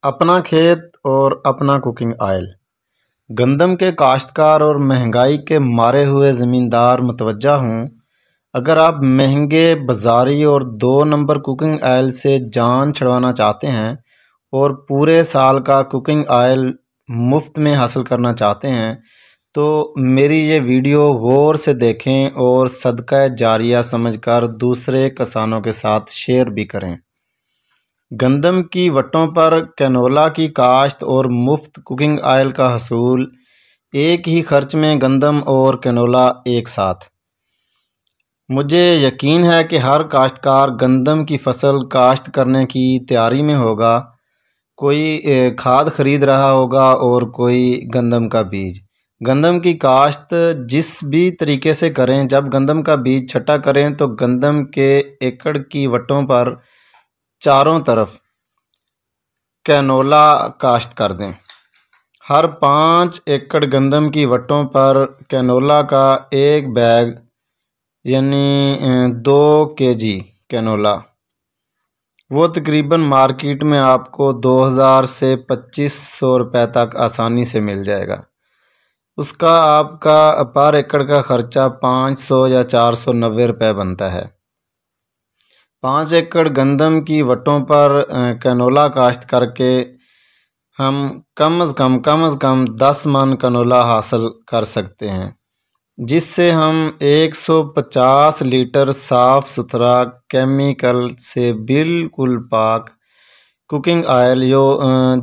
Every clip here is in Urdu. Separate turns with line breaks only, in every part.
اپنا کھیت اور اپنا کوکنگ آئل۔ گندم کے کاشتکار اور مہنگائی کے مارے ہوئے زمیندار متوجہ ہوں۔ اگر آپ مہنگے بازاری اور 2 نمبر کوکنگ آئل سے جان چھڑوانا چاہتے ہیں اور پورے سال کا کوکنگ آئل مفت میں حاصل کرنا چاہتے ہیں تو میری یہ ویڈیو غور سے دیکھیں اور صدقہ جاریہ سمجھ کر دوسرے کسانوں کے ساتھ شیئر بھی کریں۔ گندم کی وٹوں پر کینولا کی کاشت اور مفت کوکنگ آئل کا حصول، ایک ہی خرچ میں گندم اور کینولا ایک ساتھ۔ مجھے یقین ہے کہ ہر کاشتکار گندم کی فصل کاشت کرنے کی تیاری میں ہوگا، کوئی کھاد خرید رہا ہوگا اور کوئی گندم کا بیج۔ گندم کی کاشت جس بھی طریقے سے کریں، جب گندم کا بیج چھٹا کریں تو گندم کے ایکڑ کی وٹوں پر چاروں طرف کینولا کاشت کر دیں۔ ہر 5 ایکڑ گندم کی وٹوں پر کینولا کا ایک بیگ یعنی 2 kg کینولا، وہ تقریباً مارکیٹ میں آپ کو 2000 سے 2500 روپے تک آسانی سے مل جائے گا۔ اس کا آپ کا پر ایکڑ کا خرچہ 500 یا 490 روپے بنتا ہے۔ 5 ایکڑ گندم کی وٹوں پر کینولا کاشت کر کے ہم کم از کم 10 من کینولا حاصل کر سکتے ہیں، جس سے ہم 150 لیٹر صاف ستھرا کیمیکل سے بالکل پاک کوکنگ آئل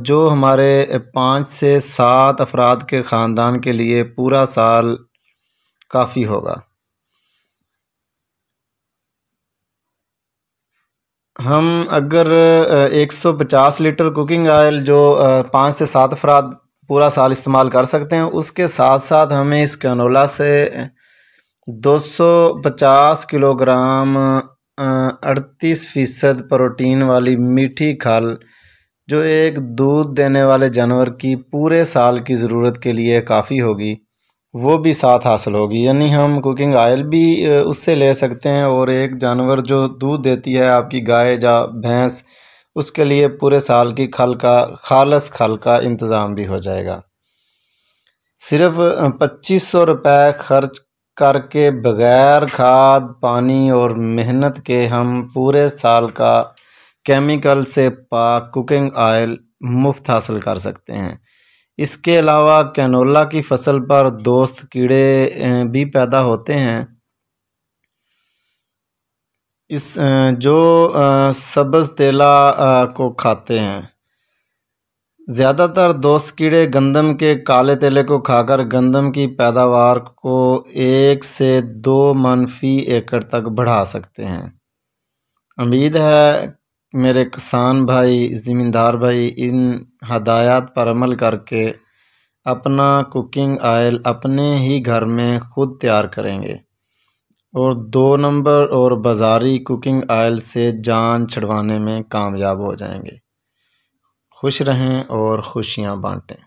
جو ہمارے 5 سے 7 افراد کے خاندان کے لیے پورا سال کافی ہوگا۔ ہم اگر 150 لیٹر کوکنگ آئل جو 5 سے 7 افراد پورا سال استعمال کر سکتے ہیں، اس کے ساتھ ساتھ ہمیں اس کینولا سے 250 کلو گرام 38% پروٹین والی میٹھی کھل، جو ایک دودھ دینے والے جانور کی پورے سال کی ضرورت کے لیے کافی ہوگی، وہ بھی ساتھ حاصل ہوگی۔ یعنی ہم کوکنگ آئل بھی اس سے لے سکتے ہیں اور ایک جانور جو دودھ دیتی ہے، آپ کی گائے یا بھینس، اس کے لیے پورے سال کی خالص کھل کا انتظام بھی ہو جائے گا۔ صرف 2500 روپے خرچ کر کے بغیر کھاد، پانی اور محنت کے ہم پورے سال کا کیمیکل سے پاک کوکنگ آئل مفت حاصل کر سکتے ہیں۔ اس کے علاوہ کینولا کی فصل پر دوست کیڑے بھی پیدا ہوتے ہیں، جو سبز تیلا کو کھاتے ہیں۔ زیادہ تر دوست کیڑے گندم کے کالے تیلے کو کھا کر گندم کی پیداوار کو 1 سے 2 من فی ایکڑ تک بڑھا سکتے ہیں۔ امید ہے میرے کسان بھائی، زمیندار بھائی ان ہدایات پر عمل کر کے اپنا کوکنگ آئل اپنے ہی گھر میں خود تیار کریں گے اور 2 نمبر اور بازاری کوکنگ آئل سے جان چھڑوانے میں کامیاب ہو جائیں گے۔ خوش رہیں اور خوشیاں بانٹیں۔